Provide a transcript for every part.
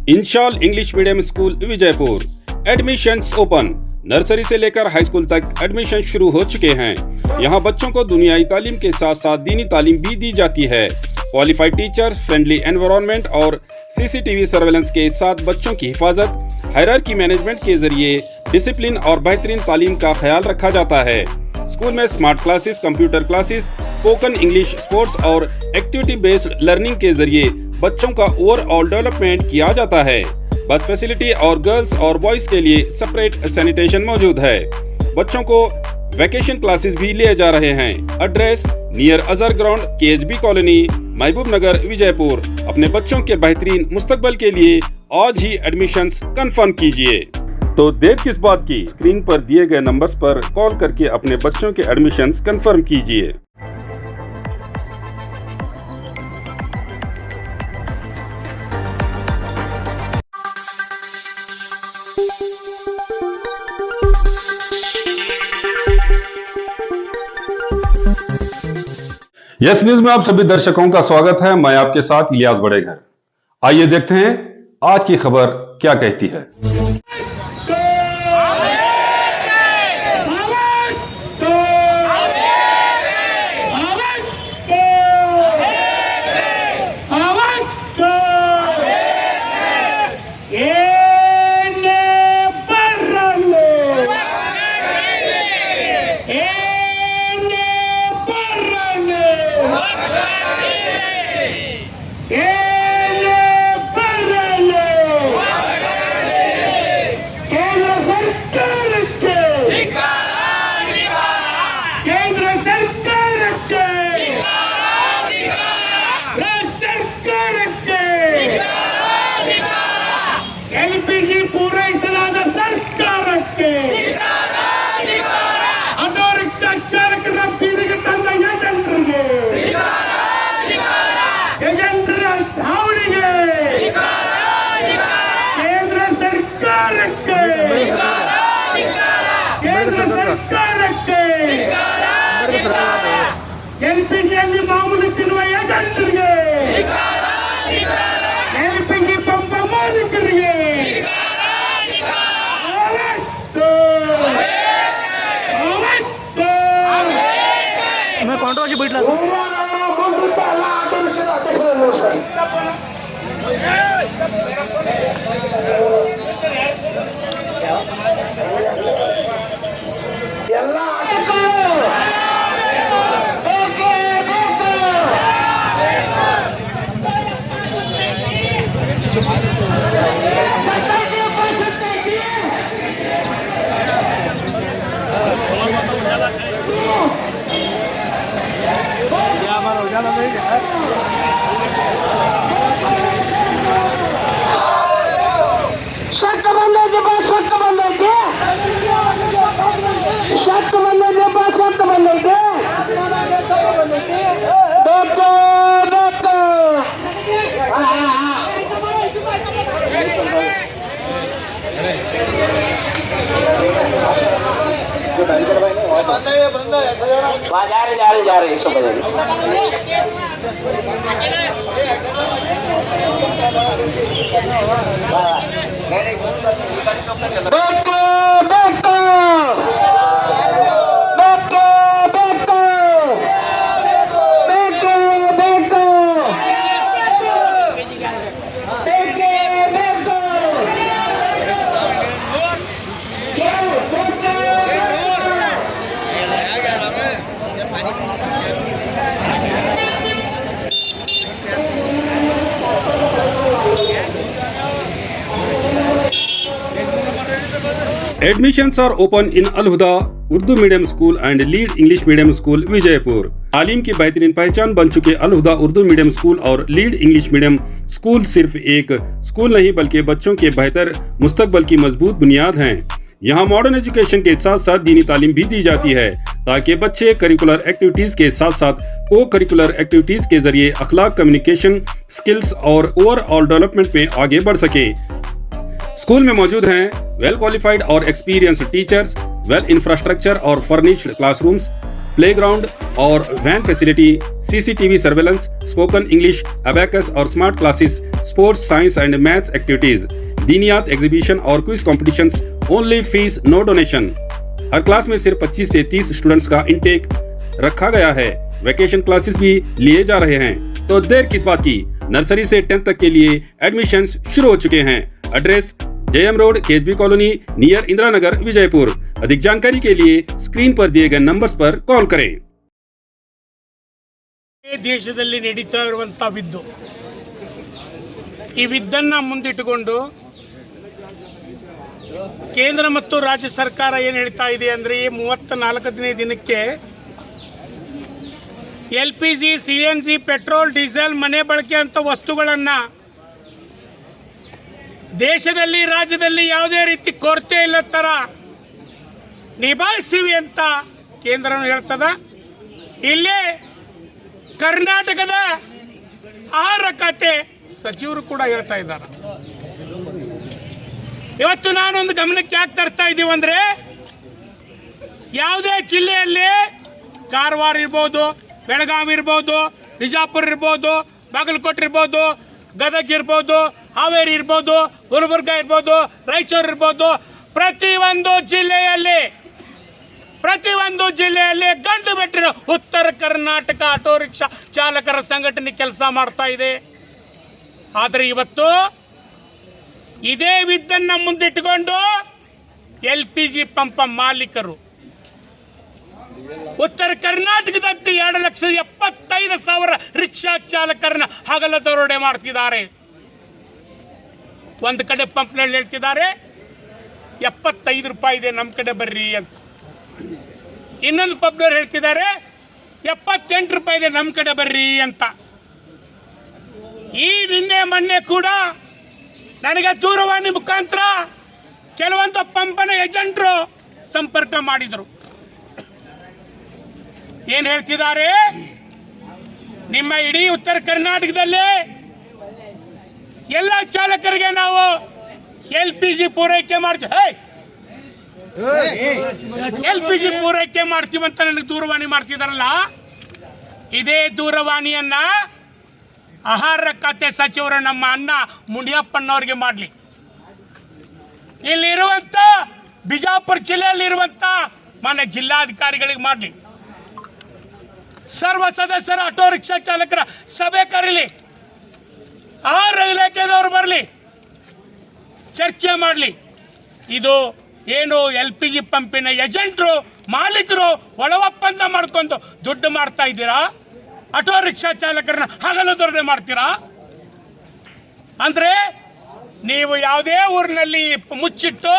इंशाल English medium school Vijayapur admissions open. Nursery से लेकर high school तक एडमिशन शुरू हो चुके हैं। यहाँ बच्चों को दुनियाई तालीम के साथ साथ दीनी तालीम भी दी जाती है। क्वालिफाइड टीचर्स, फ्रेंडली एनवायरनमेंट और सीसीटीवी सर्वेलेंस के साथ बच्चों की हिफाजत, हायरार्की मैनेजमेंट के जरिए डिसिप्लिन और बेहतरीन तालीम का ख्याल रखा जाता है। स्कूल में smart classes, computer classes, spoken English, sports और एक्टिविटी बेस्ड लर्निंग के जरिए बच्चों का ओवरऑल डेवलपमेंट किया जाता है। बस फैसिलिटी और गर्ल्स और बॉयज के लिए सेपरेट सैनिटेशन मौजूद है। बच्चों को वैकेशन क्लासेस भी लिए जा रहे हैं। Address near Azhar ground, KHB colony, Mahboob Nagar, Vijaypur. अपने बच्चों के बेहतरीन मुस्तकबल के लिए आज ही एडमिशन्स कंफर्म कीजिए। तो देर किस बात की, स्क्रीन पर दिए गए नंबर्स पर कॉल करके अपने बच्चों के एडमिशन्स कंफर्म कीजिए। यस न्यूज में आप सभी दर्शकों का स्वागत है। मैं आपके साथ इलियास बड़ेघर। आइए देखते हैं आज की खबर क्या कहती है। ಎಲ್ಪಿಜಿಯಲ್ಲಿ ಮಾಮೂಲಿ ತಿನ್ನುವ ಏಜೆಂಟ್ರಿಗೆ, ಎಲ್ಪಿಜಿ ಪಂಪ ಮಾಲೀಕರಿಗೆ मैं कॉन्ट्रोवर्सी बैठला ಎಲ್ಲ ಶಕ್ತ ಬಂದೈತೆ ಬಾ, ಶಕ್ತ ಬಂದೈತೆ, ಶಕ್ತ ಬಂದೈತೆ ಬಾ, ಶಕ್ತ ಬಂದೈತೆ, ಬೇಕು ಬೇಕು जा रहे सब ಬೇಕು ಬೇಕು ಬೇಕು ಬೇಕು ಬೇಕು ಬೇಕು ಬೇಕೇ ಬೇಕು Admissions are open in Al-Huda Urdu medium school and lead English medium school Vijaypur. तालीम की बेहतरीन पहचान बन चुके अल-हुदा उर्दू मीडियम स्कूल और लीड इंग्लिश मीडियम स्कूल सिर्फ एक स्कूल नहीं बल्कि बच्चों के बेहतर मुस्तकबल की मजबूत बुनियाद हैं। यहाँ मॉडर्न एजुकेशन के साथ साथ दीनी तालीम भी दी जाती है ताकि बच्चे करिकुलर एक्टिविटीज के साथ साथ को करिकुलर एक्टिविटीज के जरिए अखलाक, कम्युनिकेशन स्किल्स और ओवरऑल डेवलपमेंट में आगे बढ़ सके। स्कूल में मौजूद हैं वेल क्वालिफाइड और एक्सपीरियंस्ड टीचर्स, वेल इंफ्रास्ट्रक्चर और फर्निश्ड क्लासरूम्स, प्लेग्राउंड और van facility, CCTV surveillance, spoken English, abacus और smart classes, sports, science and maths activities, दीनियात एग्जीबिशन और quiz competitions, only fees no donation. हर क्लास में सिर्फ 25 से 30 स्टूडेंट्स का इंटेक रखा गया है। वैकेशन क्लासेस भी लिए जा रहे हैं, तो देर किस बात की। नर्सरी से 10th तक के लिए एडमिशंस शुरू हो चुके हैं। Address JM road, KSB colony, near Indira Nagar, Vijayapur. अधिक जानकारी के लिए स्क्रीन पर दिए गए नंबर्स पर कॉल करें। ದೇಶದಲ್ಲಿ ನಡೀತಾ ಇರುವಂತ ವಿದ್ದು, ಈ ವಿದ್ದನ್ನ ಮುಂದಿಟ್ಟುಕೊಂಡು ಕೇಂದ್ರ ಮತ್ತು ರಾಜ್ಯ ಸರ್ಕಾರ ಏನು ಹೇಳ್ತಾ ಇದೆ ಅಂದರೆ 34ನೇ ದಿನಕ್ಕೆ LPG, CNG, ಪೆಟ್ರೋಲ್, ಡೀಸೆಲ್, ಮನೆ ಬಳಕೆ ಅಂತ ವಸ್ತುಗಳನ್ನು ದೇಶದಲ್ಲಿ ರಾಜ್ಯದಲ್ಲಿ ಯಾವುದೇ ರೀತಿ ಕೊರತೆ ಇಲ್ಲ ಥರ ನಿಭಾಯಿಸ್ತೀವಿ ಅಂತ ಕೇಂದ್ರನು ಹೇಳ್ತದ. ಇಲ್ಲೇ ಕರ್ನಾಟಕದ ಆಹಾರ ಖಾತೆ ಸಚಿವರು ಕೂಡ ಹೇಳ್ತಾ ಇದ್ದಾರೆ. ಇವತ್ತು ನಾನೊಂದು ಗಮನಕ್ಕೆ ಯಾಕೆ ತರ್ತಾ ಇದ್ದೀವಿ ಅಂದರೆ, ಯಾವುದೇ ಜಿಲ್ಲೆಯಲ್ಲಿ ಕಾರವಾರ ಇರ್ಬೋದು, ಬೆಳಗಾವಿ ಇರ್ಬೋದು, ಬಿಜಾಪುರ ಇರ್ಬೋದು, ಬಾಗಲಕೋಟೆ ಇರ್ಬೋದು, ಗದಗ ಇರ್ಬೋದು, ಹಾವೇರಿ ಇರ್ಬೋದು, ಗುಲ್ಬರ್ಗ ಇರ್ಬೋದು, ರಾಯಚೂರು ಇರ್ಬೋದು, ಪ್ರತಿಯೊಂದು ಜಿಲ್ಲೆಯಲ್ಲಿ ಗಂಡು ಬಿಟ್ಟಿರೋ ಉತ್ತರ ಕರ್ನಾಟಕ ಆಟೋ ರಿಕ್ಷಾ ಚಾಲಕರ ಸಂಘಟನೆ ಕೆಲಸ ಮಾಡ್ತಾ ಇದೆ. ಆದರೆ ಇವತ್ತು ಇದೇ ವಿದ್ದನ್ನ ಮುಂದಿಟ್ಟುಕೊಂಡು LPG ಪಂಪ್ ಮಾಲೀಕರು ಉತ್ತರ ಕರ್ನಾಟಕದಂತೆ 2,75,000 ರಿಕ್ಷಾ ಚಾಲಕರನ್ನ ಹಗಲ ದರೋಡೆ ಮಾಡ್ತಿದ್ದಾರೆ. ಒಂದು ಕಡೆ ಪಂಪ್ನಲ್ಲಿ ಹೇಳ್ತಿದ್ದಾರೆ 75 ರೂಪಾಯಿ ಇದೆ, ನಮ್ಮ ಕಡೆ ಬರ್ರಿ ಅಂತ. ಇನ್ನೊಂದು ಪಂಪ್ನವ್ರು ಹೇಳ್ತಿದ್ದಾರೆ 78 ರೂಪಾಯಿ ಇದೆ, ನಮ್ಮ ಕಡೆ ಬರ್ರಿ ಅಂತ. ಈ ನಿನ್ನೆ ಮೊನ್ನೆ ಕೂಡ ನನಗೆ ದೂರವಾಣಿ ಮುಖಾಂತರ ಕೆಲವೊಂದು ಪಂಪನ ಏಜೆಂಟ್ರು ಸಂಪರ್ಕ ಮಾಡಿದರು. ಏನು ಹೇಳ್ತಿದ್ದಾರೆ, ನಿಮ್ಮ ಇಡೀ ಉತ್ತರ ಕರ್ನಾಟಕದಲ್ಲಿ ಎಲ್ಲ ಚಾಲಕರಿಗೆ ನಾವು LPG ಪೂರೈಕೆ ಮಾಡ್ತೀವಿ, LPG ಪೂರೈಕೆ ಮಾಡ್ತೀವಿ ಅಂತ ನನಗೆ ದೂರವಾಣಿ ಮಾಡ್ತಿದಾರಲ್ಲ. ಇದೇ ದೂರವಾಣಿಯನ್ನ ಆಹಾರ ಖಾತೆ ಸಚಿವರು ನಮ್ಮ ಅಣ್ಣ ಮುನಿಯಪ್ಪನವ್ರಿಗೆ ಮಾಡಲಿ, ಇಲ್ಲಿರುವಂತ ಬಿಜಾಪುರ ಜಿಲ್ಲೆಯಲ್ಲಿರುವಂತ ಮಾನ್ಯ ಜಿಲ್ಲಾಧಿಕಾರಿಗಳಿಗೆ ಮಾಡಲಿ, ಸರ್ವ ಸದಸ್ಯರ ಆಟೋ ರಿಕ್ಷಾ ಚಾಲಕರ ಸಭೆ ಕರೀಲಿ, ಆಹಾರ ಇಲಾಖೆದವರು ಬರಲಿ, ಚರ್ಚೆ ಮಾಡಲಿ. ಇದು ಏನು LPG ಪಂಪಿನ ಏಜೆಂಟ್ರು ಮಾಲೀಕರು ಒಳ ಒಪ್ಪಂದ ಮಾಡ್ಕೊಂಡು ದುಡ್ಡು ಮಾಡ್ತಾ ಇದ್ದೀರಾ, ಆಟೋ ರಿಕ್ಷಾ ಚಾಲಕರನ್ನ ಹಗಲು ದರೋಡೆ ಮಾಡ್ತೀರಾ ಅಂದ್ರೆ, ನೀವು ಯಾವುದೇ ಊರಿನಲ್ಲಿ ಮುಚ್ಚಿಟ್ಟು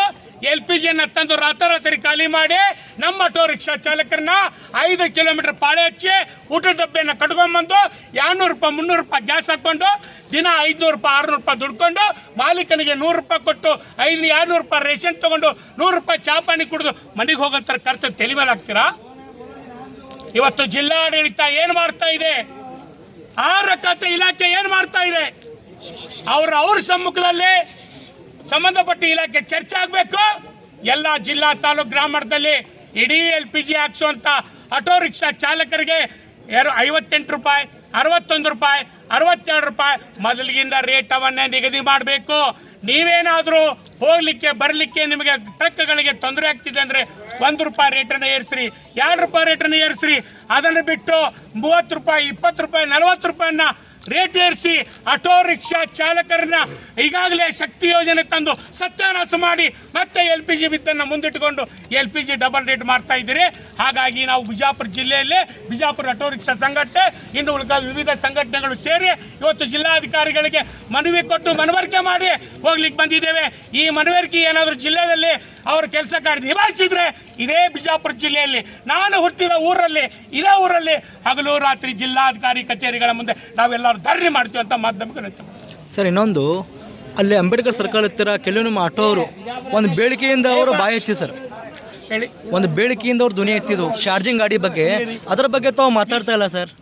LPGಯನ್ನು ತಂದು ರಾತ್ರಿ ಖಾಲಿ ಮಾಡಿ ನಮ್ಮ ಆಟೋ ರಿಕ್ಷಾ ಚಾಲಕರನ್ನ 5 ಕಿಲೋಮೀಟರ್ ಪಾಳೆ ಹಚ್ಚಿ ಊಟದ ಡಬ್ಬೆಯನ್ನು ಕಟ್ಕೊಂಡ್ಬಂದು 200 ರೂಪಾಯಿ 300 ರೂಪಾಯಿ ಗ್ಯಾಸ್ ಹಾಕ್ಕೊಂಡು ದಿನ 500 ರೂಪಾಯಿ 600 ರೂಪಾಯಿ ದುಡ್ಕೊಂಡು ಮಾಲೀಕನಿಗೆ 100 ರೂಪಾಯಿ ಕೊಟ್ಟು 200 ರೂಪಾಯಿ ರೇಷನ್ ತಗೊಂಡು 100 ರೂಪಾಯಿ ಚಾ ಪಾನಿ ಕುಡಿದು ಮನೆಗೆ ಹೋಗೋಂಥ ಖರ್ಚು ತಲೆ ಮೇಲೆ ಹಾಕ್ತೀರಾ? ಇವತ್ತು ಜಿಲ್ಲಾಡಳಿತ ಏನು ಮಾಡ್ತಾ ಇದೆ, ಆಹಾರ ಖಾತೆ ಇಲಾಖೆ ಏನು ಮಾಡ್ತಾ ಇದೆ, ಅವ್ರ ಸಮ್ಮುಖದಲ್ಲಿ ಸಂಬಂಧಪಟ್ಟ ಇಲಾಖೆ ಚರ್ಚೆ ಆಗಬೇಕು. ಎಲ್ಲ ಜಿಲ್ಲಾ ತಾಲೂಕು ಗ್ರಾಮದಲ್ಲಿ ಇಡೀ LPG ಹಾಕ್ಸುವಂತ ಆಟೋ ರಿಕ್ಷಾ ಚಾಲಕರಿಗೆ 58 ರೂಪಾಯಿ, 61 ರೂಪಾಯಿ, 62 ರೂಪಾಯಿ ಮೊದಲಿಗಿಂದ ರೇಟವನ್ನೇ ನಿಗದಿ ಮಾಡಬೇಕು. ನೀವೇನಾದರೂ ಹೋಗ್ಲಿಕ್ಕೆ ಬರಲಿಕ್ಕೆ ನಿಮಗೆ ಟ್ರಕ್ಗಳಿಗೆ ತೊಂದರೆ ಆಗ್ತಿದೆ ಅಂದರೆ 1 ರೂಪಾಯಿ ರೇಟನ್ನು ಏರಿಸ್ರಿ, 2 ರೂಪಾಯಿ ರೇಟನ್ನು ಏರಿಸ್ರಿ. ಅದನ್ನು ಬಿಟ್ಟು 30 ರೂಪಾಯಿ, 20 ರೂಪಾಯಿ, 40 ರೂಪಾಯಿನ ರೇಟ್ ಏರಿಸಿ ಆಟೋ ರಿಕ್ಷಾ ಚಾಲಕರನ್ನ ಈಗಾಗಲೇ ಶಕ್ತಿ ಯೋಜನೆ ತಂದು ಸತ್ಯಾನಾಶ ಮಾಡಿ ಮತ್ತೆ LPG ವಿದ್ದನ್ನು ಮುಂದಿಟ್ಟುಕೊಂಡು LPG ಡಬಲ್ ರೇಟ್ ಮಾಡ್ತಾ ಇದ್ದೀರಿ. ಹಾಗಾಗಿ ನಾವು ಬಿಜಾಪುರ ಜಿಲ್ಲೆಯಲ್ಲೇ ಬಿಜಾಪುರ ಆಟೋ ರಿಕ್ಷಾ ಸಂಘಟನೆ, ಇನ್ನು ಉಳಿದ ವಿವಿಧ ಸಂಘಟನೆಗಳು ಸೇರಿ ಇವತ್ತು ಜಿಲ್ಲಾಧಿಕಾರಿಗಳಿಗೆ ಮನವಿ ಕೊಟ್ಟು ಮನವರಿಕೆ ಮಾಡಿ ಹೋಗ್ಲಿಕ್ಕೆ ಬಂದಿದ್ದೇವೆ. ಈ ಮನವರಿಕೆ ಏನಾದರೂ ಜಿಲ್ಲೆಯಲ್ಲಿ ಅವ್ರ ಕೆಲಸ ಕಾರ್ಯ ನಿಭಾಯಿಸಿದ್ರೆ ಇದೇ ಬಿಜಾಪುರ ಜಿಲ್ಲೆಯಲ್ಲಿ ನಾನು ಹುಟ್ಟಿದ ಊರಲ್ಲಿ ಇದೇ ಊರಲ್ಲಿ ಹಗಲು ರಾತ್ರಿ ಜಿಲ್ಲಾಧಿಕಾರಿ ಕಚೇರಿಗಳ ಮುಂದೆ ನಾವೆಲ್ಲರೂ ಧರಣಿ ಮಾಡ್ತೀವಿ ಅಂತ ಮಾಧ್ಯಮಕ್ಕೆ ಸರ್. ಇನ್ನೊಂದು ಅಲ್ಲಿ ಅಂಬೇಡ್ಕರ್ ಸರ್ಕಲ್ ಹತ್ತಿರ ಕೆಲವು ನಮ್ಮ ಆಟೋ ಅವರು ಒಂದು ಬೇಡಿಕೆಯಿಂದ ಅವರು ಬಾಯಿ ಹಚ್ಚಿ ಸರ್, ಹೇಳಿ, ಒಂದು ಬೇಡಿಕೆಯಿಂದ ಅವ್ರು ಧ್ವನಿ ಎತ್ತಿದ್ರು ಚಾರ್ಜಿಂಗ್ ಗಾಡಿ ಬಗ್ಗೆ. ಅದರ ಬಗ್ಗೆ ತಾವು ಮಾತಾಡ್ತಾ ಇಲ್ಲ ಸರ್.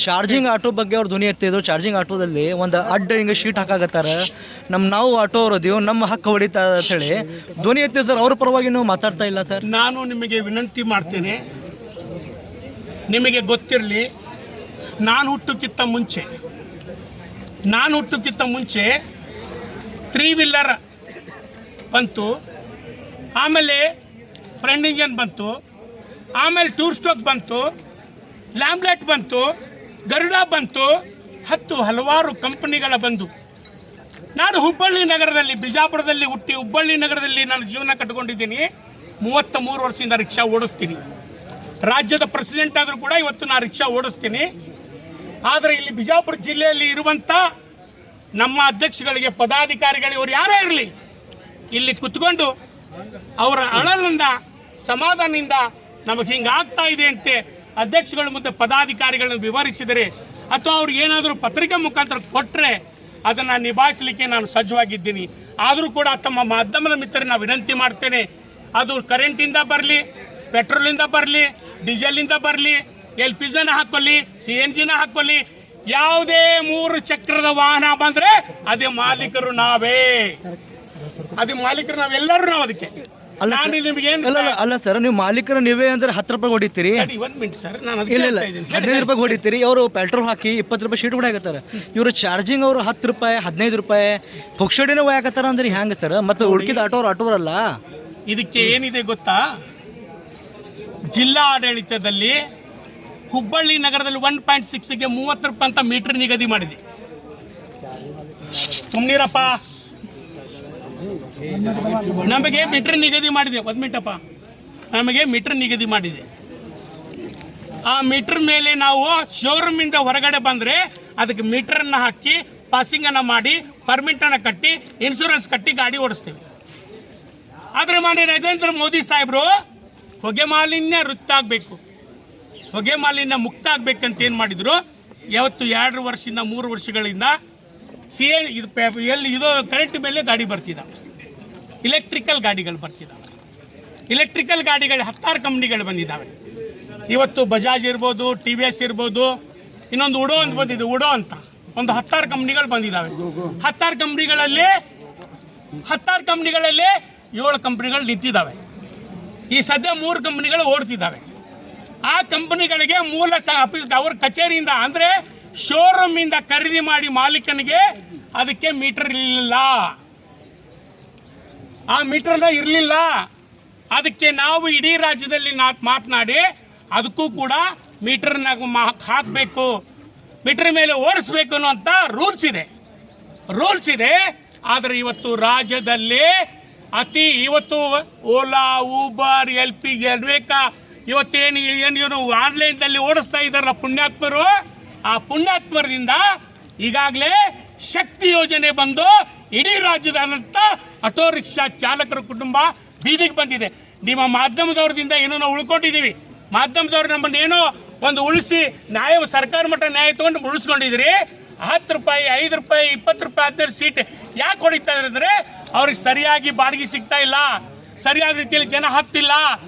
ಚಾರ್ಜಿಂಗ್ ಆಟೋ ಬಗ್ಗೆ ಅವ್ರು ಧ್ವನಿ ಎತ್ತಿದ್ರು. ಚಾರ್ಜಿಂಗ್ ಆಟೋದಲ್ಲಿ ಒಂದು ಅಡ್ಡ ಹಿಂಗೆ ಶೀಟ್ ಹಾಕಾಗತ್ತಾರ, ನಾವು ಆಟೋ ಅವ್ರು ಅದೀವಿ, ನಮ್ಮ ಹಕ್ಕು ಹೊಡಿತಾ ಅಂತ ಹೇಳಿ ಧ್ವನಿ ಎತ್ತಿ ಸರ್. ಅವ್ರ ಪರವಾಗಿ ನೀವು ಮಾತಾಡ್ತಾ ಇಲ್ಲ ಸರ್. ನಾನು ನಿಮಗೆ ವಿನಂತಿ ಮಾಡ್ತೇನೆ, ನಿಮಗೆ ಗೊತ್ತಿರಲಿ, ನಾನು ಹುಟ್ಟೋಕ್ಕಿಂತ ಮುಂಚೆ 3 ವೀಲರ್ ಬಂತು, ಆಮೇಲೆ ಫ್ರಂಟ್ ಇಂಜನ್ ಬಂತು, ಆಮೇಲೆ 2 ಸ್ಟ್ರೋಕ್ ಬಂತು, ಲ್ಯಾಂಬ್ಲೆಟ್ ಬಂತು, ಗರುಡ ಬಂತು, ಹಲವಾರು ಕಂಪನಿಗಳ ಬಂದು ನಾನು ಹುಬ್ಬಳ್ಳಿ ನಗರದಲ್ಲಿ, ಬಿಜಾಪುರದಲ್ಲಿ ಹುಟ್ಟಿ ಹುಬ್ಬಳ್ಳಿ ನಗರದಲ್ಲಿ ನಾನು ಜೀವನ ಕಟ್ಟಿಕೊಂಡಿದ್ದೀನಿ. 33 ವರ್ಷದಿಂದ ರಿಕ್ಷಾ ಓಡಿಸ್ತೀನಿ. ರಾಜ್ಯದ ಪ್ರೆಸಿಡೆಂಟ್ ಆದರೂ ಕೂಡ ಇವತ್ತು ನಾನು ರಿಕ್ಷಾ ಓಡಿಸ್ತೀನಿ. ಆದರೆ ಇಲ್ಲಿ ಬಿಜಾಪುರ ಜಿಲ್ಲೆಯಲ್ಲಿ ಇರುವಂಥ ನಮ್ಮ ಅಧ್ಯಕ್ಷಗಳಿಗೆ, ಪದಾಧಿಕಾರಿಗಳಿಗೆ, ಇವರು ಯಾರೇ ಇರಲಿ, ಇಲ್ಲಿ ಕುತ್ಕೊಂಡು ಅವರ ಅಳಲಿಂದ, ಸಮಾಧಾನದಿಂದ ನಮಗೆ ಹಿಂಗಾಗ್ತಾ ಇದೆ ಅಂತೆ ಅಧ್ಯಕ್ಷಗಳ ಮುಂದೆ ಪದಾಧಿಕಾರಿಗಳನ್ನು ವಿವರಿಸಿದರೆ ಅಥವಾ ಅವ್ರಿಗೆ ಏನಾದರೂ ಪತ್ರಿಕೆ ಮುಖಾಂತರ ಕೊಟ್ಟರೆ ಅದನ್ನು ನಿಭಾಯಿಸಲಿಕ್ಕೆ ನಾನು ಸಜ್ಜವಾಗಿದ್ದೀನಿ. ಆದರೂ ಕೂಡ ತಮ್ಮ ಮಾಧ್ಯಮದ ಮಿತ್ರರನ್ನ ವಿನಂತಿ ಮಾಡ್ತೇನೆ, ಅದು ಕರೆಂಟಿಂದ ಬರಲಿ, ಪೆಟ್ರೋಲಿಂದ ಬರಲಿ, ಡೀಸೆಲಿಂದ ಬರಲಿ, LPGನ ಹಾಕೊಳ್ಳಿ, CNGನ ಹಾಕೊಳ್ಳಿ, ಯಾವುದೇ 3 ಚಕ್ರದ ವಾಹನ ಬಂದರೆ ಅದೇ ಮಾಲೀಕರು ನಾವೆಲ್ಲರೂ ನಾವು ಅದಕ್ಕೆ. ಅಲ್ಲ ಸರ್, ನೀವು ಮಾಲೀಕರು ನೀವೇ ಅಂದ್ರೆ 10 ರೂಪಾಯಿ ಹೊಡಿತೀರಿ. 1 ಮಿನಿಟ್ ಸರ್, ನಾನು ಇಲ್ಲ 15 ರೂಪಾಯಿ ಹೊಡಿತೀರಿ. ಅವರು ಪೆಟ್ರೋಲ್ ಹಾಕಿ 20 ರೂಪಾಯಿ ಶೀಟ್ ಹೊಡ್ಯಾಕತ್ತಾರ. ಇವರು ಚಾರ್ಜಿಂಗ್ ಅವರು 10 ರೂಪಾಯಿ 15 ರೂಪಾಯಿ ಪುಕ್ಷಡಿನ ಒಯ್ಯಾಕತ್ತಾರ ಅಂದ್ರೆ ಹೆಂಗೆ ಸರ್? ಮತ್ತೆ ಉಳ್ಕಿದ ಆಟೋರಲ್ಲ. ಇದಕ್ಕೆ ಏನಿದೆ ಗೊತ್ತಾ, ಜಿಲ್ಲಾ ಆಡಳಿತದಲ್ಲಿ ಹುಬ್ಬಳ್ಳಿ ನಗರದಲ್ಲಿ 1.6ಗೆ 30 ರೂಪಾಯಿ ಅಂತ ಮೀಟರ್ ನಿಗದಿ ಮಾಡಿದೆ. ಸುಮ್ಮನಿರಪ್ಪ, ನಮಗೆ ಮೀಟರ್ ನಿಗದಿ ಮಾಡಿದೆ. 1 ಮಿನಿಟಪ್ಪ, ನಮಗೆ ಮೀಟರ್ ನಿಗದಿ ಮಾಡಿದೆ. ಆ ಮೀಟರ್ ಮೇಲೆ ನಾವು ಶೋರೂಮಿಂದ ಹೊರಗಡೆ ಬಂದರೆ ಅದಕ್ಕೆ ಮೀಟರನ್ನು ಹಾಕಿ, ಪಾಸಿಂಗನ್ನು ಮಾಡಿ, ಪರ್ಮಿಟನ್ನು ಕಟ್ಟಿ, ಇನ್ಶೂರೆನ್ಸ್ ಕಟ್ಟಿ ಗಾಡಿ ಓಡಿಸ್ತೀವಿ. ಆದರೆ ಮಾಡಿ ನರೇಂದ್ರ ಮೋದಿ ಸಾಹೇಬರು ಹೊಗೆ ಮಾಲಿನ್ಯ ಮುಕ್ತ ಆಗಬೇಕಂತ ಏನು ಮಾಡಿದ್ರು, ಯಾವತ್ತು 2 ವರ್ಷದಿಂದ 3 ವರ್ಷಗಳಿಂದ ಇದು ಕರೆಂಟ್ ಮೇಲೆ ಗಾಡಿ ಬರ್ತಿದ್ದಾವೆ, ಇಲೆಕ್ಟ್ರಿಕಲ್ ಗಾಡಿಗಳು ಬರ್ತಿದ್ದಾವೆ. ಇಲೆಕ್ಟ್ರಿಕಲ್ ಗಾಡಿಗಳು 10 ಕಂಪ್ನಿಗಳು ಬಂದಿದ್ದಾವೆ. ಇವತ್ತು ಬಜಾಜ್ ಇರ್ಬೋದು, TVS ಇರ್ಬೋದು, ಇನ್ನೊಂದು ಉಡೋ ಅಂತ ಬಂದಿದೆ, ಉಡೋ ಅಂತ ಒಂದು 10 ಕಂಪ್ನಿಗಳು ಬಂದಿದ್ದಾವೆ. 10 ಕಂಪ್ನಿಗಳಲ್ಲಿ 7 ಕಂಪ್ನಿಗಳು ನಿಂತಿದ್ದಾವೆ. ಈ ಸದ್ಯ 3 ಕಂಪ್ನಿಗಳು ಓಡ್ತಿದ್ದಾವೆ. ಆ ಕಂಪನಿಗಳಿಗೆ ಮೂಲ ಆಫೀಸ್ ಅವ್ರ ಕಚೇರಿಯಿಂದ ಅಂದರೆ ಶೋರೂಮಿಂದ ಖರೀದಿ ಮಾಡಿ ಮಾಲೀಕನಿಗೆ ಅದಕ್ಕೆ ಮೀಟರ್ ಇರಲಿಲ್ಲ, ಆ ಮೀಟರ್ನ ಇರಲಿಲ್ಲ. ಅದಕ್ಕೆ ನಾವು ಇಡೀ ರಾಜ್ಯದಲ್ಲಿ ಮಾತನಾಡಿ ಅದಕ್ಕೂ ಕೂಡ ಮೀಟರ್ನ ಹಾಕಬೇಕು, ಮೀಟರ್ ಮೇಲೆ ಓಡಿಸ್ಬೇಕು ಅನ್ನುವಂಥ ರೂಲ್ಸ್ ಇದೆ. ಆದರೆ ಇವತ್ತು ರಾಜ್ಯದಲ್ಲಿ ಇವತ್ತು ಓಲಾ, ಊಬರ್, LPG, ಅಡ್ವೇಕಾ ಇವತ್ತೇನು ಆನ್ಲೈನ್ದಲ್ಲಿ ಓಡಿಸ್ತಾ ಇದ್ದಾರಲ್ಲ ಪುಣ್ಯಾತ್ಮರು, ಆ ಪುಣ್ಯಾತ್ಮರಿಂದ ಈಗಾಗಲೇ ಶಕ್ತಿ ಯೋಜನೆ ಬಂದು ಇಡೀ ರಾಜ್ಯದಾದ್ಯಂತ ಆಟೋ ರಿಕ್ಷಾ ಚಾಲಕರ ಕುಟುಂಬ ಬೀದಿಗೆ ಬಂದಿದೆ. ನಿಮ್ಮ ಮಾಧ್ಯಮದವ್ರದಿಂದ ಏನೋ ನಾವು ಉಳ್ಕೊಂಡಿದ್ದೀವಿ. ಮಾಧ್ಯಮದವ್ರು ನಮ್ಮನ್ನು ಏನೋ ಒಂದು ಉಳಿಸಿ ಸರ್ಕಾರ ಮಟ್ಟ ನ್ಯಾಯ ತಗೊಂಡು ಉಳಿಸ್ಕೊಂಡಿದ್ದೀರಿ. 10 ರೂಪಾಯಿ, 5 ರೂಪಾಯಿ, 20 ರೂಪಾಯಿ 15 ಸೀಟ್ ಯಾಕೆ ಹೊಡಿತಾ ಇದ್ದಾರೆ ಅಂದರೆ ಅವ್ರಿಗೆ ಸರಿಯಾಗಿ ಬಾಡಿಗೆ ಸಿಗ್ತಾ ಇಲ್ಲ, ಸರಿಯಾದ ರೀತಿಯಲ್ಲಿ ಜನ ಹತ್ತಿಲ್ಲ,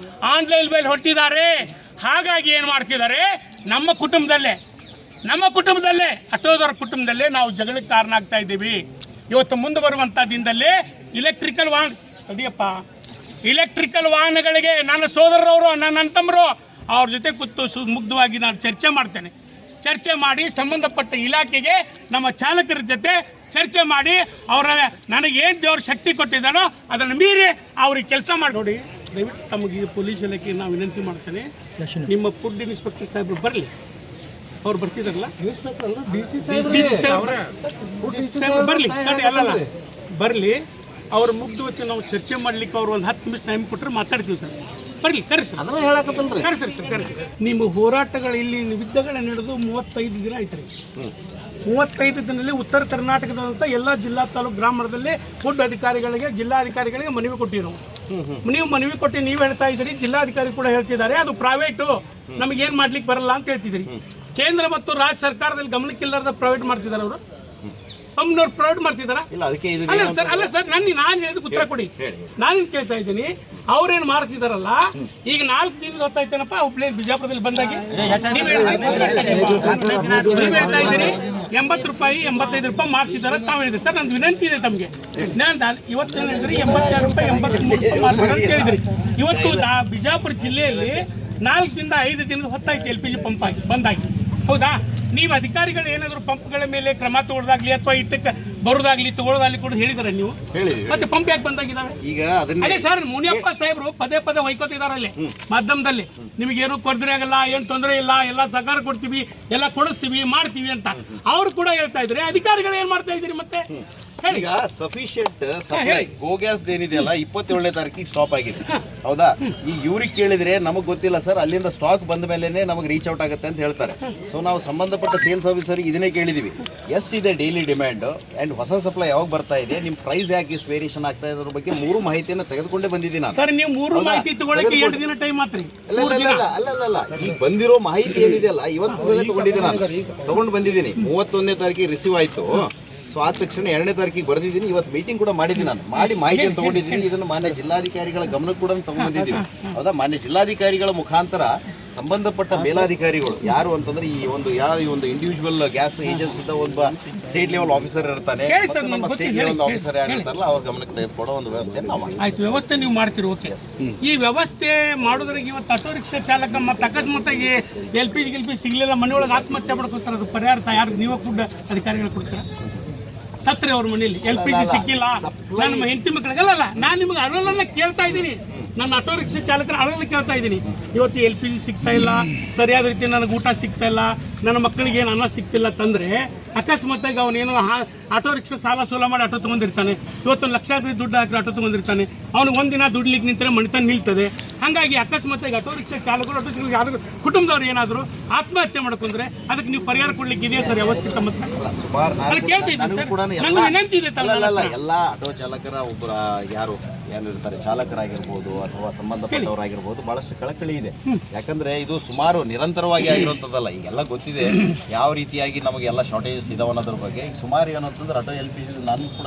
ಆನ್ಲೈನ್ ಮೇಲೆ ಹೊಟ್ಟಿದ್ದಾರೆ. ಹಾಗಾಗಿ ಏನು ಮಾಡ್ತಿದ್ದಾರೆ, ನಮ್ಮ ಕುಟುಂಬದಲ್ಲೇ ಆಟೋದವರ ಕುಟುಂಬದಲ್ಲೇ ನಾವು ಜಗಳಕ್ಕೆ ಕಾರಣ ಆಗ್ತಾ ಇದ್ದೀವಿ. ಇವತ್ತು ಮುಂದೆ ಬರುವಂಥ ದಿನದಲ್ಲಿ ಇಲೆಕ್ಟ್ರಿಕಲ್ ವಾಹನಗಳಿಗೆ ನನ್ನ ಸೋದರರವರು, ನನ್ನ ತಮ್ಮರು ಅವ್ರ ಜೊತೆ ಕೂತು ಮುಗ್ಧವಾಗಿ ನಾನು ಚರ್ಚೆ ಮಾಡಿ ಸಂಬಂಧಪಟ್ಟ ಇಲಾಖೆಗೆ ನಮ್ಮ ಚಾಲಕರ ಜೊತೆ ಚರ್ಚೆ ಮಾಡಿ ನನಗೇನು ದೇವ್ರ ಶಕ್ತಿ ಕೊಟ್ಟಿದ್ದಾನೋ ಅದನ್ನು ಮೀರಿ ಅವ್ರಿಗೆ ಕೆಲಸ ಮಾಡಿ. ನೋಡಿ, ದಯವಿಟ್ಟು ತಮಗೆ ಪೊಲೀಸ್ ಇಲಾಖೆ ನಾವು ವಿನಂತಿ ಮಾಡ್ತೇನೆ, ನಿಮ್ಮ ಫುಡ್ ಇನ್ಸ್ಪೆಕ್ಟರ್ ಸಾಹೇಬರು ಬರಲಿ. ಅವ್ರು ಬರ್ತಿದಾರಲ್ಲ, ಬರಲಿ. ಅವ್ರ ಮುಗ್ಧವತ್ತು ನಾವು ಚರ್ಚೆ ಮಾಡ್ಲಿಕ್ಕೆ ಅವ್ರು ಒಂದು 10 ನಿಮಿಷ ಟೈಮ್ ಕೊಟ್ಟರೆ ಮಾತಾಡ್ತೀವಿ ಸರ್. ಬರಲಿ, ಕರೆಸಿ. ನಿಮ್ಮ ಹೋರಾಟಗಳು ಇಲ್ಲಿ ಯುದ್ಧಗಳ ನಡೆದು 35 ದಿನ ಆಯ್ತು. 35 ದಿನದಲ್ಲಿ ಉತ್ತರ ಕರ್ನಾಟಕದಂತ ಎಲ್ಲ ಜಿಲ್ಲಾ ತಾಲೂಕು ಗ್ರಾಮದಲ್ಲಿ ಫುಡ್ ಅಧಿಕಾರಿಗಳಿಗೆ, ಜಿಲ್ಲಾಧಿಕಾರಿಗಳಿಗೆ ಮನವಿ ಕೊಟ್ಟಿವಿ ನಾವು. ನೀವು ಮನವಿ ಕೊಟ್ಟು ನೀವು ಹೇಳ್ತಾ ಇದ್ದೀರಿ, ಜಿಲ್ಲಾಧಿಕಾರಿ ಕೂಡ ಹೇಳ್ತಿದ್ದಾರೆ ಅದು ಪ್ರೈವೇಟು, ನಮಗೇನು ಮಾಡ್ಲಿಕ್ಕೆ ಬರಲ್ಲ ಅಂತ ಹೇಳ್ತಿದ್ದೀರಿ. ಕೇಂದ್ರ ಮತ್ತು ರಾಜ್ಯ ಸರ್ಕಾರದಲ್ಲಿ ಗಮನಕ್ಕಿಲ್ಲದ ಪ್ರೈವೇಟ್ ಮಾಡ್ತಿದ್ದಾರೆ ಅವರು. ಕಂಪ್ನಿಯವ್ರು ಪ್ರೈವೇಟ್ ಮಾಡ್ತಿದಾರ? ಅಲ್ಲ ಸರ್, ನಾನು ಹೇಳಿದ ಉತ್ತರ ಕೊಡಿ. ನಾನೇನು ಕೇಳ್ತಾ ಇದ್ದೀನಿ, ಅವ್ರೇನು ಮಾಡ್ತಿದಾರಲ್ಲ, ಈಗ 4 ದಿನ ಗೊತ್ತಾಯ್ತೇನಪ್ಪ ಹುಬ್ಳಿ ಬಿಜಾಪುರದಲ್ಲಿ ಬಂದಾಗೆ ನೀವು ಹೇಳ್ತಾ ಇದ್ದೀರಿ 80 ರೂಪಾಯಿ 85 ರೂಪಾಯಿ ಮಾಡ್ತಿದ್ದಾರೆ. ತಾವು ಹೇಳಿದ್ರಿ ಸರ್, ನಂದು ವಿನಂತಿ ಇದೆ ತಮಗೆ. ನಾನು ಇವತ್ತು ಹೇಳಿದ್ರಿ 82 ರೂಪಾಯಿ 83 ರೂಪಾಯಿ ಮಾಡ್ತಾರೆ ಅಂತ ಹೇಳಿದ್ರಿ. ಇವತ್ತು ಬಿಜಾಪುರ ಜಿಲ್ಲೆಯಲ್ಲಿ 4 ದಿನದ 5 ದಿನದ ಹೊತ್ತಾಯ್ತು LPG ಪಂಪ್ ಆಗಿ ಬಂದಾಗಿ, ಹೌದಾ? ನೀವು ಅಧಿಕಾರಿಗಳು ಏನಾದರೂ ಪಂಪ್ಗಳ ಮೇಲೆ ಕ್ರಮ ತಗೊಳ್ಳೋದಾಗ್ಲಿ ಅಥವಾ ಇಟ್ಟಕ್ಕೆ ಬರೋದಾಗ್ಲಿ ತಗೊಳ್ಳೋದಾಗ್ಲಿ ಕೂಡ ಹೇಳಿದಾರೆ ನೀವು? ಮತ್ತೆ ಪಂಪ್ ಯಾಕೆ ಬಂದಾಗಿದ್ದಾವೆ? ಈಗ ಅದೇ ಸರ್, ಮುನಿಯಪ್ಪ ಸಾಹೇಬರು ಪದೇ ಪದೇ ಹೊಯ್ಕೋತಿದಾರೆ ಅಲ್ಲಿ ಮಾಧ್ಯಮದಲ್ಲಿ, ನಿಮಗೇನು ತೊಂದರೆ ಆಗಲ್ಲ, ಏನು ತೊಂದರೆ ಇಲ್ಲ, ಎಲ್ಲ ಸಹಕಾರ ಕೊಡ್ತೀವಿ, ಎಲ್ಲ ಕೊಡಿಸ್ತೀವಿ, ಮಾಡ್ತೀವಿ ಅಂತ ಅವ್ರು ಕೂಡ ಹೇಳ್ತಾ ಇದ್ರೆ, ಅಧಿಕಾರಿಗಳು ಏನ್ ಮಾಡ್ತಾ ಇದ್ದೀರಿ ಮತ್ತೆ? ಈಗ ಸಫಿಶಿಯಂಟ್ ಸಪ್ಲೈ ಗೋ ಗ್ಯಾಸ್ ಏನಿದೆಯಲ್ಲ 27ನೇ ತಾರೀಕಿಗೆ ಸ್ಟಾಪ್ ಆಗಿದೆ, ಹೌದಾ? ಈ ಇವ್ರಿಗೆ ಕೇಳಿದ್ರೆ ನಮಗ್ ಗೊತ್ತಿಲ್ಲ ಸರ್, ಅಲ್ಲಿಂದ ಸ್ಟಾಕ್ ಬಂದ ಮೇಲೆನೆ ನಮಗೆ ರೀಚ್ ಔಟ್ ಆಗುತ್ತೆ ಅಂತ ಹೇಳ್ತಾರೆ. ಸೊ ನಾವು ಸಂಬಂಧಪಟ್ಟ ಸೇಲ್ಸ್ ಆಫೀಸರ್ ಇದನ್ನೇ ಕೇಳಿದೀವಿ, ಎಷ್ಟಿದೆ ಡೈಲಿ ಡಿಮ್ಯಾಂಡ್ ಅಂಡ್ ಹೊಸ ಸಪ್ಲೈ ಯಾವಾಗ ಬರ್ತಾ ಇದೆ, ನಿಮ್ ಪ್ರೈಸ್ ಯಾಕೆ ಇಷ್ಟು ವೇರಿಯೇಷನ್ ಆಗ್ತಾ ಇದೆ ಅದ್ರ ಬಗ್ಗೆ 3 ಮಾಹಿತಿಯನ್ನು ತೆಗೆದುಕೊಂಡೇ ಬಂದಿದ್ದೀನಿ ನಾನು. ಸರ್, ನೀವು 3 ಮಾಹಿತಿ ತಗೊಳ್ಳಕ್ಕೆ 2 ದಿನ ಟೈಮ್ ಮಾತ್ರಿ. ಅಲ್ಲ ಈಗ ಬಂದಿರೋ ಮಾಹಿತಿ ಏನಿದೆಯಲ್ಲ ಇವತ್ತು ತಗೊಂಡಿದ್ದೀನಿ ನಾನು, ತಗೊಂಡು ಬಂದಿದ್ದೀನಿ. 31ನೇ ತಾರೀಕಿಗೆ ರಿಸೀವ್ ಆಯ್ತು. ಸೊ ಆದ ತಕ್ಷಣ 2ನೇ ತಾರೀಕಿಗೆ ಬರೆದಿದ್ದೀನಿ. ಇವತ್ತು ಮೀಟಿಂಗ್ ಕೂಡ ಮಾಡಿದ್ದೀನಿ ನಾನು, ಮಾಡಿ ಮಾಹಿತಿಯನ್ನು ತಗೊಂಡಿದ್ದೀನಿ. ಇದನ್ನು ಮಾನ್ಯ ಜಿಲ್ಲಾಧಿಕಾರಿಗಳ ಗಮನಕ್ಕೆ ಕೂಡ ತಗೊಂಡ್ಬಂದಿದ್ದೀನಿ, ಹೌದಾ? ಮಾನ್ಯ ಜಿಲ್ಲಾಧಿಕಾರಿಗಳ ಮುಖಾಂತರ ಸಂಬಂಧಪಟ್ಟ ಮೇಲಾಧಿಕಾರಿಗಳು ಯಾರು ಅಂತಂದ್ರೆ ಈ ಒಂದು ಇಂಡಿವಿಜುವಲ್ ಗ್ಯಾಸ್ ಏಜೆನ್ಸಿ ಒಬ್ಬ ಸ್ಟೇಟ್ ಲೆವೆಲ್ ಆಫೀಸರ್ ಇರ್ತಾನೆ, ನಮ್ಮ ಸ್ಟೇಟ್ ಲೆವೆಲ್ ಆಫೀಸರ್ ಯಾರು ಇರ್ತಾರಲ್ಲ ಅವ್ರ ಗಮನಕ್ಕೆ ತೆಗೆದುಕೊಡೋ ಒಂದು ವ್ಯವಸ್ಥೆ ನಾವು ಮಾಡಿ. ಆಯ್ತು, ವ್ಯವಸ್ಥೆ ನೀವು ಮಾಡ್ತೀರಿ, ಓಕೆ. ಈ ವ್ಯವಸ್ಥೆ ಮಾಡೋದ್ರಿಗೆ ಇವತ್ತು ಆಟೋ ರಿಕ್ಷಾ ಚಾಲಕ ಮತ್ತೆ ಅಕಸ್ಮಾತ್ತಾಗಿ LPG ಸಿಗ್ಲಿಲ್ಲ, ಮನೆಯೊಳಗೆ ಆತ್ಮಹತ್ಯೆ ಮಾಡ್ಕೋಸ್ತಾರ, ಅದು ಪರಿಹಾರ ಯಾರು ನೀವು ಕೂಡ ಅಧಿಕಾರಿಗಳು ಕೊಡ್ತೀರಾ? ಸತ್ರೆ ಅವ್ರ ಮನೆಯಲ್ಲಿ LPG ಸಿಕ್ಕಿಲ್ಲ, ನನ್ನ ಹೆಂಡತಿ ಮಕ್ಕಳಿಗಲ್ಲ, ನಾನು ನಿಮ್ಗೆ ಅಳಲನ್ನ ಕೇಳ್ತಾ ಇದ್ದೀನಿ, ನನ್ನ ಆಟೋ ರಿಕ್ಷಾ ಚಾಲಕರ ಅಳಲನ್ನ ಕೇಳ್ತಾ ಇದ್ದೀನಿ. ಇವತ್ತು LPG ಸಿಗ್ತಾ ಇಲ್ಲ, ಸರಿಯಾದ ರೀತಿ ನನಗೆ ಊಟ ಸಿಗ್ತಾ ಇಲ್ಲ, ನನ್ನ ಮಕ್ಕಳಿಗೆ ಏನು ಅನ್ನ ಸಿಗ್ತಿಲ್ಲ ತಂದ್ರೆ ಅಕಸ್ಮಾತ್ತಾಗಿ ಅವನೇನೋ ಆಟೋ ರಿಕ್ಷಾ ಸಾಲ ಸೋಲ ಮಾಡಿ ಆಟೋ ತೊಗೊಂಡಿರ್ತಾನೆ, ಇವತ್ತೊಂದು ಲಕ್ಷಾಂತರ ದುಡ್ಡು ಹಾಕಿ ಆಟೋ ತೊಗೊಂಡಿರ್ತಾನೆ, ಅವ್ನಿಗೆ ಒಂದಿನ ದುಡ್ಲಿಕ್ಕೆ ನಿಂತರೆ ಮಣಿತನ ನಿಲ್ತದೆ. ಹಾಗಾಗಿ ಅಕಸ್ಮಾತ್ತಾಗಿ ಆಟೋ ರಿಕ್ಷಾ ಚಾಲಕರು ಆಟೋ ರಿಕ್ಷಾ ಯಾರು ಕುಟುಂಬದವ್ರು ಏನಾದರೂ ಆತ್ಮಹತ್ಯೆ ಮಾಡ್ಕೊಂಡ್ರೆ ಅದಕ್ಕೆ ನೀವು ಪರಿಹಾರ ಕೊಡ್ಲಿಕ್ಕೆ ಇದೆಯಾ ಸರ್ ವ್ಯವಸ್ಥಿತ? ಮತ್ತೆ ಅಲ್ಲಿ ಕೇಳ್ತಾ ಇದ್ದೀನಿ ಸರ್, ನಂಗೆ ವಿನಂತಿ ಇದೆ. ಎಲ್ಲ ಆಟೋ ಚಾಲಕರ ಒಬ್ಬರ ಯಾರು ಏನಿರ್ತಾರೆ ಚಾಲಕರಾಗಿರ್ಬೋದು ಅಥವಾ ಸಂಬಂಧಪಟ್ಟವರಾಗಿರ್ಬೋದು ಬಹಳಷ್ಟು ಕಳಕಳಿ ಇದೆ. ಯಾಕಂದ್ರೆ ಇದು ಸುಮಾರು ನಿರಂತರವಾಗಿ ಆಗಿರುವಂಥದ್ದಲ್ಲ, ಈಗೆಲ್ಲ ಗೊತ್ತಿದೆ ಯಾವ ರೀತಿಯಾಗಿ ನಮಗೆಲ್ಲ ಶಾರ್ಟೇಜಸ್ ಇದಾವೆ ಅನ್ನೋದ್ರ ಬಗ್ಗೆ. ಈಗ ಸುಮಾರು ಏನು ಅಂತಂದ್ರೆ ಆಟೋ LPG ನಾನು ಕೂಡ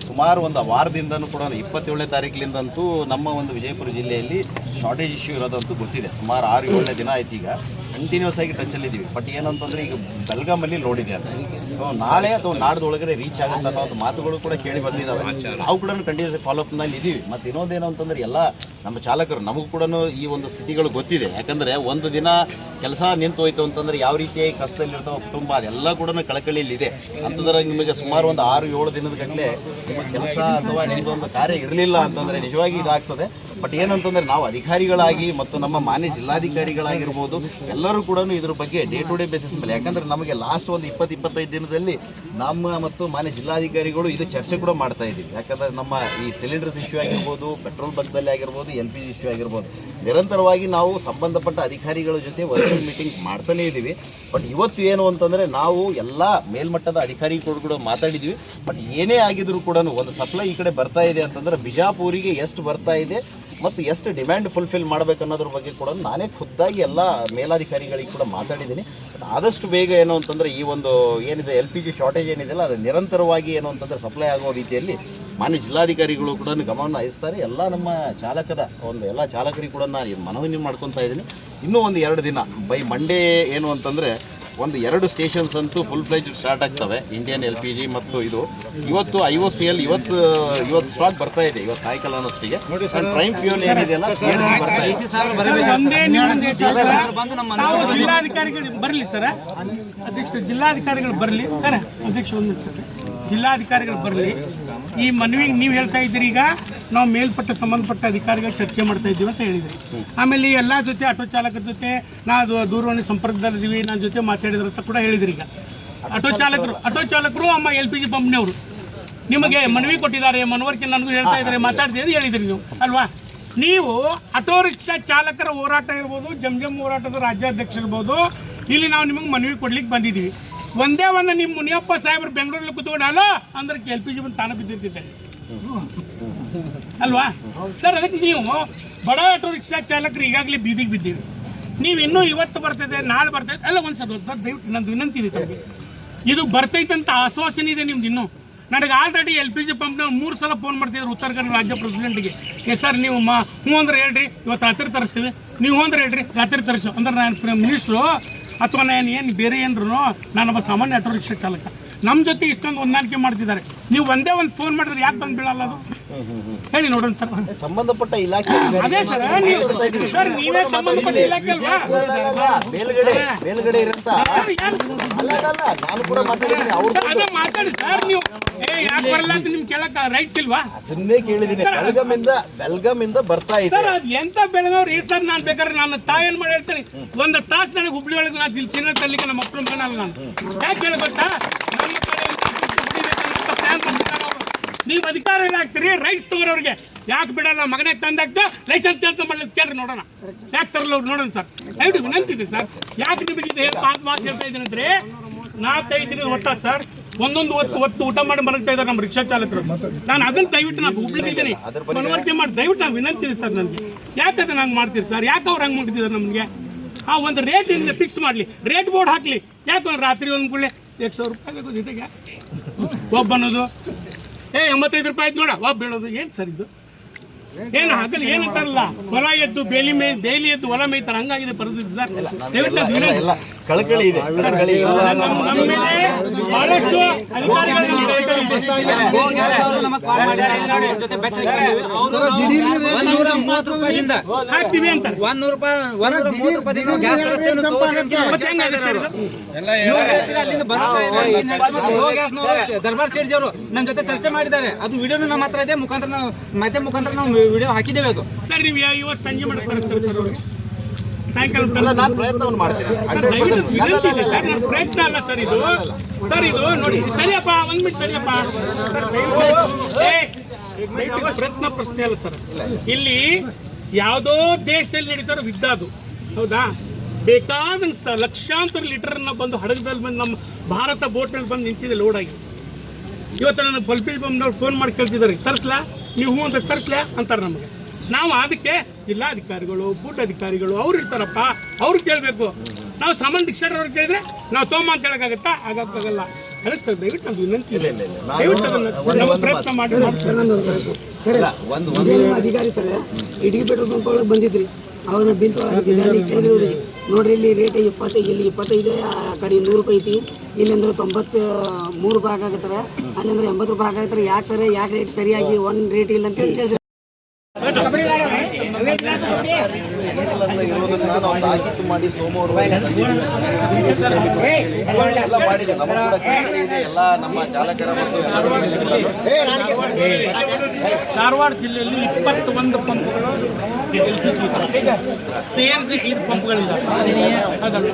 ಸುಮಾರು ಒಂದು ವಾರದಿಂದನೂ ಕೂಡ 27ನೇ ತಾರೀಕಿನಿಂದಂತೂ ನಮ್ಮ ಒಂದು ವಿಜಯಪುರ ಜಿಲ್ಲೆಯಲ್ಲಿ ಶಾರ್ಟೇಜ್ ಇಶ್ಯೂ ಇರೋದಂತೂ ಗೊತ್ತಿದೆ. ಸುಮಾರು 6-7ನೇ ದಿನ ಆಯ್ತು ಈಗ ಕಂಟಿನ್ಯೂಸ್ ಆಗಿ ಟಚಲ್ಲಿದ್ದೀವಿ. ಬಟ್ ಏನಂತಂದ್ರೆ ಈಗ ಬೆಳಗಾಮಲ್ಲಿ ನೋಡಿದೆ ಅಂತ, ಸೊ ನಾಳೆ ಅಥವಾ ನಾಡ್ದೊಳಗಡೆ ರೀಚ್ ಆಗುತ್ತೆ ಅನ್ನೋ ಒಂದು ಮಾತುಗಳು ಕೂಡ ಕೇಳಿ ಬಂದಿದ್ದಾವೆ. ನಾವು ಕೂಡ ಕಂಟಿನ್ಯೂಸ್ ಫಾಲೋಅಪ್ನಲ್ಲಿ ಇದ್ದೀವಿ. ಮತ್ತು ಇನ್ನೊಂದೇನು ಅಂತಂದ್ರೆ ಎಲ್ಲ ನಮ್ಮ ಚಾಲಕರು ನಮಗೂ ಕೂಡ ಈ ಒಂದು ಸ್ಥಿತಿಗಳು ಗೊತ್ತಿದೆ. ಯಾಕಂದರೆ ಒಂದು ದಿನ ಕೆಲಸ ನಿಂತು ಹೋಯ್ತು ಅಂತಂದ್ರೆ ಯಾವ ರೀತಿಯಾಗಿ ಕಷ್ಟದಲ್ಲಿರ್ತಾವೆ ಕುಟುಂಬ ಅದೆಲ್ಲ ಕೂಡ ಕಳಕಳಿಯಲ್ಲಿದೆ. ಅಂಥದ್ರಾಗ ನಿಮಗೆ ಸುಮಾರು ಒಂದು 6-7 ದಿನದ ಗಟ್ಟಲೆ ನಿಮ್ಮ ಕೆಲಸ ಅಥವಾ ನಿಮ್ಮದೊಂದು ಕಾರ್ಯ ಇರಲಿಲ್ಲ ಅಂತಂದರೆ ನಿಜವಾಗಿ ಇದಾಗ್ತದೆ. ಬಟ್ ಏನಂತಂದರೆ ನಾವು ಅಧಿಕಾರಿಗಳಾಗಿ ಮತ್ತು ನಮ್ಮ ಮಾನ್ಯ ಜಿಲ್ಲಾಧಿಕಾರಿಗಳಾಗಿರ್ಬೋದು ಎಲ್ಲರೂ ಕೂಡ ಇದ್ರ ಬಗ್ಗೆ ಡೇ ಟು ಡೇ ಬೇಸಿಸ್ ಮೇಲೆ, ಯಾಕಂದರೆ ನಮಗೆ ಲಾಸ್ಟ್ ಒಂದು 20-25 ದಿನದಲ್ಲಿ ನಮ್ಮ ಮತ್ತು ಮಾನ್ಯ ಜಿಲ್ಲಾಧಿಕಾರಿಗಳು ಇದು ಚರ್ಚೆ ಕೂಡ ಮಾಡ್ತಾ ಇದ್ದೀವಿ. ಯಾಕಂದರೆ ನಮ್ಮ ಈ ಸಿಲಿಂಡರ್ಸ್ ಇಶ್ಯೂ ಆಗಿರ್ಬೋದು, ಪೆಟ್ರೋಲ್ ಬಂಕ್ದಲ್ಲಿ ಆಗಿರ್ಬೋದು, LPG ಇಶ್ಯೂ ಆಗಿರ್ಬೋದು, ನಿರಂತರವಾಗಿ ನಾವು ಸಂಬಂಧಪಟ್ಟ ಅಧಿಕಾರಿಗಳ ಜೊತೆ ವರ್ಚುವಲ್ ಮೀಟಿಂಗ್ ಮಾಡ್ತಾನೇ ಇದ್ದೀವಿ. ಬಟ್ ಇವತ್ತು ಏನು ಅಂತಂದರೆ ನಾವು ಎಲ್ಲ ಮೇಲ್ಮಟ್ಟದ ಅಧಿಕಾರಿಗಳು ಕೂಡ ಮಾತಾಡಿದ್ದೀವಿ. ಬಟ್ ಏನೇ ಆಗಿದ್ರು ಕೂಡ ಒಂದು ಸಪ್ಲೈ ಈ ಕಡೆ ಬರ್ತಾ ಇದೆ ಅಂತಂದರೆ ಬಿಜಾಪುರಿಗೆ ಎಷ್ಟು ಬರ್ತಾ ಇದೆ ಮತ್ತು ಎಷ್ಟು ಡಿಮ್ಯಾಂಡ್ ಫುಲ್ಫಿಲ್ ಮಾಡಬೇಕು ಅನ್ನೋದ್ರ ಬಗ್ಗೆ ಕೂಡ ನಾನೇ ಖುದ್ದಾಗಿ ಎಲ್ಲ ಮೇಲಾಧಿಕಾರಿಗಳಿಗೆ ಕೂಡ ಮಾತಾಡಿದ್ದೀನಿ. ಆದಷ್ಟು ಬೇಗ ಏನು ಅಂತಂದರೆ ಈ ಒಂದು ಏನಿದೆ LPG ಶಾರ್ಟೇಜ್ ಏನಿದೆಯಲ್ಲ ಅದು ನಿರಂತರವಾಗಿ ಏನು ಅಂತಂದರೆ ಸಪ್ಲೈ ಆಗೋ ರೀತಿಯಲ್ಲಿ ಮಾನ್ಯ ಜಿಲ್ಲಾಧಿಕಾರಿಗಳು ಕೂಡ ಗಮನ ವಹಿಸ್ತಾರೆ. ಎಲ್ಲ ನಮ್ಮ ಚಾಲಕದ ಎಲ್ಲ ಚಾಲಕರಿಗೆ ಕೂಡ ನಾನು ಮನವಿ ಮಾಡ್ಕೊತಾ ಇದ್ದೀನಿ. ಇನ್ನೂ ಒಂದು 2 ದಿನ ಬೈ ಮಂಡೇ ಏನು ಅಂತಂದರೆ ಒಂದು 2 ಸ್ಟೇಷನ್ಸ್ ಅಂತೂ ಫುಲ್ ಫ್ಲೆಜ್ ಸ್ಟಾರ್ಟ್ ಆಗ್ತವೆ, ಇಂಡಿಯನ್ LPG ಮತ್ತು ಇದು. ಇವತ್ತು IOCL ಇವತ್ತು ಸ್ಟಾಕ್ ಬರ್ತಾ ಇದೆ, ಇವತ್ತು ಸಾಯಂಕಾಲ ಅನ್ನೋಷ್ಟಿಗೆ ಪ್ರೈಮ್ ಫ್ಯೂಲ್ ಏನಿದೆಯಲ್ಲ ಬರ್ತಾ ಇದೆ. ಜಿಲ್ಲಾಧಿಕಾರಿಗಳು ಬರಲಿ ಸರ್, ಅಧ್ಯಕ್ಷ ಜಿಲ್ಲಾಧಿಕಾರಿಗಳು ಬರಲಿ ಸರ್, ಅಧ್ಯಕ್ಷ ಒಂದು ಜಿಲ್ಲಾಧಿಕಾರಿಗಳು ಬರಲಿ. ಈ ಮನವಿಗೆ ನೀವು ಹೇಳ್ತಾ ಇದ್ದೀರಿ, ಈಗ ನಾವು ಮೇಲ್ಪಟ್ಟ ಸಂಬಂಧಪಟ್ಟ ಅಧಿಕಾರಿಗಳು ಚರ್ಚೆ ಮಾಡ್ತಾ ಇದ್ದೀವಿ ಅಂತ ಹೇಳಿದ್ರಿ. ಆಮೇಲೆ ಎಲ್ಲ ಜೊತೆ ಆಟೋ ಚಾಲಕರ ಜೊತೆ ನಾವು ದೂರವಾಣಿ ಸಂಪರ್ಕದಲ್ಲಿದ್ದೀವಿ, ನನ್ನ ಜೊತೆ ಮಾತಾಡಿದ್ರು ಅಂತ ಕೂಡ ಹೇಳಿದ್ರಿ. ಈಗ ಆಟೋ ಚಾಲಕರು ಅಮ್ಮ LPG ಪಂಪ್ನವರು ನಿಮಗೆ ಮನವಿ ಕೊಟ್ಟಿದ್ದಾರೆ, ಮನವರಿಕೆ ನನಗೂ ಹೇಳ್ತಾ ಇದ್ದಾರೆ, ಮಾತಾಡ್ತೀವಿ ಹೇಳಿದ್ರಿ ನೀವು ಅಲ್ವಾ? ನೀವು ಆಟೋ ರಿಕ್ಷಾ ಚಾಲಕರ ಹೋರಾಟ ಇರ್ಬೋದು, ಜಮ್ ಹೋರಾಟದ ರಾಜ್ಯಾಧ್ಯಕ್ಷ ಇರ್ಬೋದು, ಇಲ್ಲಿ ನಾವು ನಿಮಗೆ ಮನವಿ ಕೊಡ್ಲಿಕ್ಕೆ ಬಂದಿದ್ದೀವಿ. ಒಂದೇ ಒಂದು ನಿಮ್ಮ ಮುನಿಯಪ್ಪ ಸಾಹೇಬ್ರು ಬೆಂಗಳೂರಲ್ಲಿ ಕೂತ್ಕೊಂಡು ಅಲ್ಲ ಅಂದ್ರೆ LPG ಬಂದು ತಾನು ಬಿದ್ದಿರ್ತಿದ್ದಾರೆ ಅಲ್ವಾ ಸರ್? ಅದಕ್ಕೆ ನೀವು ಬಡ ಆಟೋ ರಿಕ್ಷಾ ಚಾಲಕರು ಈಗಾಗಲೇ ಬೀದಿಗೆ ಬಿದ್ದೀವಿ. ನೀವು ಇನ್ನೂ ಇವತ್ತು ಬರ್ತದೆ, ನಾಳೆ ಬರ್ತೈತೆ ಅಲ್ಲ, ಒಂದು ಸರ್ ದಯವಿಟ್ಟು ನಂದು ವಿನಂತಿ ಇದೆ ತಮಗೆ, ಇದು ಬರ್ತೈತಂತ ಆಶ್ವಾಸನೆ ಇದೆ ನಿಮ್ದು. ಇನ್ನೂ ನನಗೆ ಆಲ್ರೆಡಿ LPG ಪಂಪ್ನ 3 ಸಲ ಫೋನ್ ಮಾಡ್ತಿದ್ರು ಉತ್ತರ ಕನ್ನಡ ರಾಜ್ಯ ಪ್ರೆಸಿಡೆಂಟ್ಗೆ. ಸರ್ ನೀವು ಹ್ಞೂ ಅಂದ್ರೆ ಹೇಳ್ರಿ, ಇವತ್ತು ರಾತ್ರಿ ತರಿಸ್ತೀವಿ, ನೀವು ಅಂದ್ರೆ ಹೇಳ್ರಿ ರಾತ್ರಿ ತರಿಸು ಅಂದ್ರೆ ನಾನು ಮಿನಿಸ್ಟ್ರು ಅಥವಾ ನಾನು ಏನು ಬೇರೆ ಏನ್ರು ನಾನೊಬ್ಬ ಸಾಮಾನ್ಯ ಆಟೋ ರಿಕ್ಷಾ ಚಾಲಕ. ನಮ್ಮ ಜೊತೆ ಇಷ್ಟೊಂದು ಹೊಂದಾಣಿಕೆ ಮಾಡ್ತಿದ್ದಾರೆ. ನೀವು ಒಂದೇ ಒಂದು ಫೋನ್ ಮಾಡಿದ್ರೆ ಯಾಕೆ ಬಂದು ಬೀಳಲ್ಲ ಅದು ಹೇಳಿ ನೋಡೋಣ ಸರ್. ಸಂಬಂಧಪಟ್ಟ ಇಲಾಖೆ ಅದೇ ಸರ್ ಸರ್ ನೀವೇ ಸಂಬಂಧಪಟ್ಟ ಇಲಾಖೆ ಅಲ್ವಾ? ಮೇಲ್ಗಡೆ ಇರಂತ ನಾನು ಕೂಡ ಮಾತಾಡಿದ್ದೀನಿ ಅವ್ರು ಅದೇ ಮಾತಾಡಿ ಸರ್. ನೀವು ಯಾಕೆ ಬರಲ್ಲ ಅಂತ ನಿಮ್ಗೆ ಕೇಳಕ್ ರೈಟ್ಸ್ ಇಲ್ವಾ? ಅದನ್ನೇ ಕೇಳಿದ್ದೀನಿ. ಬೆಲ್ಗಾಮಿಂದ ಬರ್ತಾ ಇದೆ ಸರ್. ಅದು ಎಂತ ಬೆಳಗವ್ರು ಸರ್. ನಾನು ಬೇಕಾದ್ರೆ ನನ್ನ ತಾಯಿ ಏನ್ ಮಾಡಿ ಹೇಳ್ತೀನಿ, ಒಂದು ತಾಸು ನನಗೆ ಹುಬ್ಳಿ ಒಳಗೆ ನಾನು ಇಲ್ಲಿ ಸಿನಿಮಾ ತರಲಿಕ್ಕೆ ನಮ್ಮ ಅಪ್ಪನ ಕಾಣಲ್ಲ ನಾನು. ಯಾಕೆ ಹೇಳಿ ಗೊತ್ತಾ, ನಮ್ಮ ಕಡೆ ಪ್ಲಾನ್ ಮಾಡ್ತಾರೆ ಅವರು. ನೀವು ಅಧಿಕಾರ ಏನಾಗ್ತೀರಿ ರೈಟ್ಸ್ ತಗೋರವ್ರಿಗೆ ಯಾಕೆ ಬಿಡಲ್ಲ? ಮಗನೇ ತಂದಾಗ್ತಾ ಲೈಸೆನ್ಸ್ ಕೆಲಸ ಮಾಡ್ಲಿಕ್ಕೆ ಕೇಳ್ರಿ ನೋಡೋಣ. ಯಾಕೆ ತರಲ್ಲ ಅವ್ರು ನೋಡೋಣ ಸರ್. ದಯವಿಟ್ಟು ವಿನಂತಿ ಇದೆ ಸರ್. ಯಾಕೆ ನಿಮಗೆ ಇದು ಮಾತು ಹೇಳ್ತಾ ಇದ್ದೀನಿ ಅಂದ್ರೆ 4-5 ದಿನ ಹೊತ್ತ ಸರ್ ಒಂದೊಂದು ಹೊತ್ತು ಊಟ ಮಾಡಿ ಮಲಗ್ತಾ ಇದ್ದಾರೆ ನಮ್ಮ ರಿಕ್ಷಾ ಚಾಲಕರು. ನಾನು ಅದನ್ನ ದಯವಿಟ್ಟು ನಾನು ಹುಬ್ಳಿದ್ದೀನಿ ಮನವರಿಕೆ ಮಾಡಿ ದಯವಿಟ್ಟು ನಾನು ವಿನಂತಿ ಇದೆ ಸರ್ ನನಗೆ. ಯಾಕೆ ಅದನ್ನ ಹಂಗೆ ಮಾಡ್ತೀರಿ ಸರ್? ಯಾಕೆ ಅವ್ರು ಹಂಗೆ ಮಾಡ್ತಿದ್ದಾರೆ ನಮಗೆ? ಆ ಒಂದು ರೇಟ್ ನಿಮಗೆ ಫಿಕ್ಸ್ ಮಾಡಲಿ, ರೇಟ್ ಬೋರ್ಡ್ ಹಾಕಲಿ. ಯಾಕೆ ರಾತ್ರಿ ಒಂದು ಕೂಡಲೇ 100 ರೂಪಾಯಿ ಬೇಕು ಜೊತೆಗೆ ಒಬ್ಬ ಅನ್ನೋದು 85 ರೂಪಾಯಿ ಆಯ್ತು ನೋಡ ಒಬ್ಬ ಬೀಳೋದು. ಏನು ಸರ್ ಇದು? ಏನು ಹಗಲು ಏನಂತಾರಲ್ಲ, ಹೊಲ ಎದ್ದು ಬೇಲಿ ಎದ್ದು ಹೊಲ ಮೇಯ್ತಾರೆ, ಹಂಗಾಗಿದೆ ಪರಿಸ್ಥಿತಿ ಸರ್. ಎಲ್ಲ ಕಳಕಳಿ ಇದೆ. ನಮ್ಮ ಮೇಲೆ ಬಹಳಷ್ಟು ಹಾಕ್ತೀವಿ ಅಂತಾರೆ. 100 ರೂಪಾಯಿ 130 ರೂಪಾಯಿ ದರ್ಬಾರ್ ಶೆಟ್ಟಿ ಅವರು ನಮ್ಮ ಜೊತೆ ಚರ್ಚೆ ಮಾಡಿದ್ದಾರೆ. ಅದು ವಿಡಿಯೋನು ನಮ್ಮ ಹತ್ರ ಇದೆ. ಮಾಧ್ಯಮ ಮುಖಾಂತರ ನಾವು ವಿಡಿಯೋ ಹಾಕಿದ್ದೇವೆ. ಅದು ಸರ್ ನೀವು ಇವತ್ತು ಸಂಜೆ ಮಾಡಿ ಕಳಿಸ್ತಾರೆ ಸರ್ ಅವ್ರಿಗೆ ಸಾಯಂಕಾಲ. ನಾನು ಪ್ರಯತ್ನವನ್ನು ಮಾಡ್ತೀನಿ. ಸರ್ ಪ್ರಯತ್ನ ಅಲ್ಲ ಸರ್ ಇದು. ಸರ್ ಇದು ನೋಡಿ ಸರಿಯಪ್ಪ, 1 ಮಿನಿಟ್ ಸರಿಯಪ್ಪ ಸರ್. ದಯವಿಟ್ಟು ಪ್ರಯತ್ನ ಪ್ರಶ್ನೆ ಅಲ್ಲ ಸರ್. ಇಲ್ಲಿ ಯಾವುದೋ ದೇಶದಲ್ಲಿ ನಡೀತಾರೋ ಯುದ್ಧ ಅದು, ಹೌದಾ? ಬೇಕಾದಂಗ ಲಕ್ಷಾಂತರ ಲೀಟರ್ ಬಂದು ಹಡಗದಲ್ಲಿ ಬಂದು ನಮ್ಮ ಭಾರತ ಬೋಟ್ ಮೇಲೆ ಬಂದು ನಿಂತಿದೆ ಲೋಡ್ ಆಗಿ. ಇವತ್ತು ನನ್ನ ಬಲ್ಪಿ ಬಂದವ್ರು ಫೋನ್ ಮಾಡಿ ಕೇಳ್ತಿದ್ದಾರೆ, ತರಿಸ್ಲಾ ನೀವು ಹ್ಞೂ ಅಂತ ತರಿಸ್ಲಾ ಅಂತಾರೆ ನಮಗೆ. ನಾವು ಅದಕ್ಕೆ ಜಿಲ್ಲಾಧಿಕಾರಿಗಳು ಬುಡ್ ಅಧಿಕಾರಿಗಳು ಅವ್ರು ಇರ್ತಾರಪ್ಪ, ಅವ್ರು ಕೇಳಬೇಕು. ನಾವು ಸಾಮಾನ್ಯ ಡಿಕ್ಷನರಿ ಅವ್ರು ಕೇಳಿದ್ರೆ ನಾವು ತೋಮ ಅಂತ ಹೇಳಕ್ಕಾಗತ್ತಾ? ಆಗಕ್ಕಾಗಲ್ಲ. ಕಳಿಸ್ತದೆ. ದಯವಿಟ್ಟು ನಮ್ದು ವಿನಂತಿ ಇದೆ, ದಯವಿಟ್ಟು ಅದನ್ನು ಪ್ರಯತ್ನ ಮಾಡಿ. ಅಧಿಕಾರಿ ಸರ್ ಇಟಗಿ ಪೆಟ್ರೋಲ್ ಪಂಪ್ ಒಳಗೆ ಬಂದಿದ್ರಿ, ಅವನ್ನ ಬಿಲ್ ತೊಗೊಳಕತ್ತಿದ್ದೆ. ಅಲ್ಲಿ ಕೇಳಿದ್ರು ಅವ್ರಿಗೆ, ನೋಡ್ರಿ ಇಲ್ಲಿ ರೇಟ್ 25, ಇಲ್ಲಿ 25 ಆ ಕಡೆ 100 ರೂಪಾಯಿ ಐತಿ, ಇಲ್ಲಿ ಅಂದ್ರೆ 93 ರೂಪಾಯಿ ಹಾಕಾಕತ್ತಾರೆ, ಅಲ್ಲಂದ್ರೆ 80 ರೂಪಾಯಿ ಹಾಕಾಕತ್ತಾರೆ. ಯಾಕೆ ಸರ್, ಯಾಕೆ ರೇಟ್ ಸರಿಯಾಗಿ ಒಂದು ರೇಟ್ ಇಲ್ಲ ಅಂತ ಹೇಳಿ ಕೇಳಿದ್ರು. ಇರೋದನ್ನ ನಾವು ತಾಕೀತು ಮಾಡಿ ಸೋಮವಾರ ಎಲ್ಲ ಮಾಡಿದ್ದೀವಿ. ನಮ್ಮ ಕೂಡ ಕಳಕಳಿ ಇದೆ ಎಲ್ಲ ನಮ್ಮ ಚಾಲಕರ ಮತ್ತು ಧಾರವಾಡ ಜಿಲ್ಲೆಯಲ್ಲಿ 21 ಪಂಪ್ಗಳು LPG CNC 5 ಪಂಪ್ಗಳಿದ್ದಾವೆ. ಅದಲ್ಲ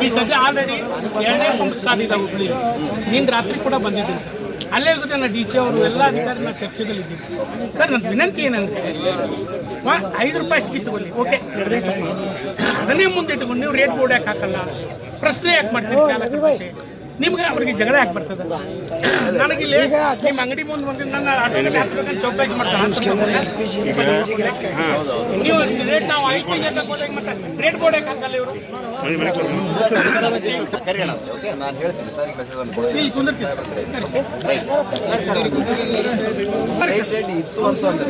ಈ ಸದ್ಯ ಆಲ್ರೆಡಿ 2ನೇ ಪಂಪ್ ಸ್ಟಾರ್ಟ್ ಇದ್ದಾವೆ ಹುಬ್ಳಿ. ನಿನ್ನ ರಾತ್ರಿ ಕೂಡ ಬಂದಿದ್ದೀನಿ ಸರ್. ಅಲ್ಲೇ ಜೊತೆ ನಾನು DC ಅವರು ಎಲ್ಲ ಅಧಿಕಾರಿ ನಾನು ಚರ್ಚೆದಲ್ಲಿ ಇದ್ದೀನಿ ಸರ್. ನನ್ನ ವಿನಂತಿ ಏನಂತ 5 ರೂಪಾಯಿ ಹೆಚ್ಚಿಗೆ ತಗೊಳ್ಳಿ, ಓಕೆ, ಅದನ್ನೇ ಮುಂದೆ ಇಟ್ಕೊಂಡು ನೀವು ರೇಟ್ ಬೋರ್ಡ್ ಯಾಕೆ ಹಾಕಲ್ಲ? ಪ್ರಶ್ನೆ ಯಾಕೆ ಮಾಡ್ತೀವಿ? ನಿಮ್ಗೆ ಅವ್ರಿಗೆ ಜಗಳ ಯಾಕೆ ಬರ್ತದೆ? ನನಗಿಲ್ಲಿ ನಿಮ್ಮ ಅಂಗಡಿ ಮುಂದೆ ಬಂದು ನನ್ನ ಆಟೋದಲ್ಲಿ ಹಾಕ್ಬೇಕಂತ ಚೌಕಾಸಿ ಮಾಡ್ತಾರೆ. ನೀವು ರೇಟ್ ನಾವು LPG ಮತ್ತೆ ರೇಟ್ ಬೋರ್ಡ್ ಯಾಕೆ ಹಾಕಲ್ಲ ಇವರು? ನಾನು ಹೇಳ್ತೀನಿ ಸರ್, ಮೆಸೇಜ್ ಅನ್ನು ಇಲ್ಲಿ ಕುಂದಿರ್ತೀನಿ ರಿಲೇಟೆಡ್ ಇತ್ತು ಅಂತಂದ್ರೆ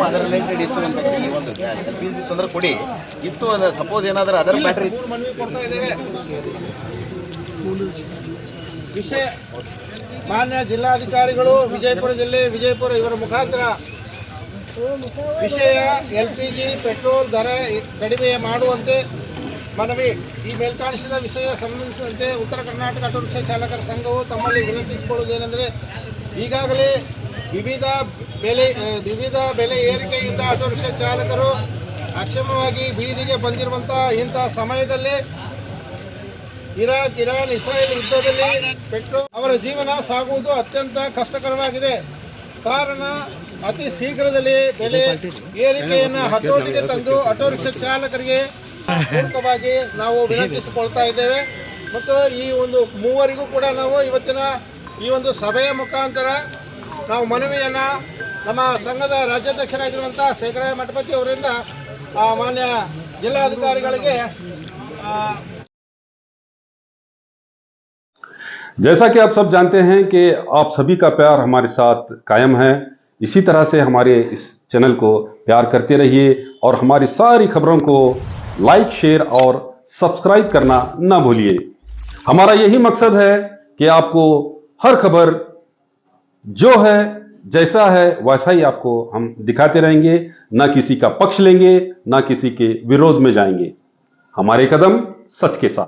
ಅದರ ರಿಲೇಟೆಡ್ ಇತ್ತು ಅಂತಂದ್ರೆ ಈ ಒಂದು LPG ಇತ್ತು ಅಂದ್ರೆ ಕೊಡಿ. ಇತ್ತು ಅಂದ್ರೆ ಸಪೋಸ್ ಏನಾದರೂ ಅದರ ಬ್ಯಾಟ್ರಿ ಕೊಡ್ತಾ ಇದ್ದೇವೆ. ವಿಷಯ ಮಾನ್ಯ ಜಿಲ್ಲಾಧಿಕಾರಿಗಳು ವಿಜಯಪುರ ಜಿಲ್ಲೆ ವಿಜಯಪುರ ಇವರ ಮುಖಾಂತರ ವಿಷಯ LPG ಪೆಟ್ರೋಲ್ ದರ ಕಡಿಮೆ ಮಾಡುವಂತೆ ಮನವಿ. ಈ ಮೇಲ್ಕಾಣಿಸಿದ ವಿಷಯ ಸಂಬಂಧಿಸಿದಂತೆ ಉತ್ತರ ಕರ್ನಾಟಕ ಆಟೋ ರಿಕ್ಷಾ ಚಾಲಕರ ಸಂಘವು ತಮ್ಮಲ್ಲಿ ವಿನಂತಿಸಿಕೊಳ್ಳುವುದೇನೆಂದರೆ, ಈಗಾಗಲೇ ವಿವಿಧ ಬೆಲೆ ಏರಿಕೆಯಿಂದ ಆಟೋ ರಿಕ್ಷಾ ಚಾಲಕರು ಅಕ್ಷಮವಾಗಿ ಬೀದಿಗೆ ಬಂದಿರುವಂಥ ಇಂಥ ಸಮಯದಲ್ಲಿ ಇರಾನ್ ಇಸ್ರಾಯೇಲ್ ಯುದ್ಧದಲ್ಲಿ ಪೆಟ್ರೋಲ್ ಅವರ ಜೀವನ ಸಾಗುವುದು ಅತ್ಯಂತ ಕಷ್ಟಕರವಾಗಿದೆ. ಕಾರಣ ಅತಿ ಶೀಘ್ರದಲ್ಲಿ ಬೆಲೆ ಏರಿಕೆಯನ್ನು ಹತೋಟಿಗೆ ತಂದು ಆಟೋ ರಿಕ್ಷಾ ಚಾಲಕರಿಗೆ ಪೂರಕವಾಗಿ ನಾವು ವಿನಂತಿಸಿಕೊಳ್ತಾ ಇದ್ದೇವೆ. ಮತ್ತು ಈ ಒಂದು ಮೂವರಿಗೂ ಕೂಡ ನಾವು ಇವತ್ತಿನ ಈ ಒಂದು ಸಭೆಯ ಮುಖಾಂತರ ನಾವು ಮನವಿಯನ್ನು ನಮ್ಮ ಸಂಘದ ರಾಜ್ಯಾಧ್ಯಕ್ಷರಾಗಿರುವಂಥ ಶೇಖರಯ್ಯ ಮಠಪತಿ ಅವರಿಂದ ಮಾನ್ಯ ಜಿಲ್ಲಾಧಿಕಾರಿಗಳಿಗೆ जैसा कि आप सब जानते हैं कि आप सभी का प्यार हमारे साथ कायम है। इसी तरह से हमारे इस चैनल को प्यार करते रहिए और हमारी सारी खबरों को लाइक, शेयर और सब्सक्राइब करना ना भूलिए। हमारा यही मकसद है कि आपको हर खबर जो है जैसा है वैसा ही आपको हम दिखाते रहेंगे, ना किसी का पक्ष लेंगे, ना किसी के विरोध में जाएंगे। हमारे कदम सच के साथ।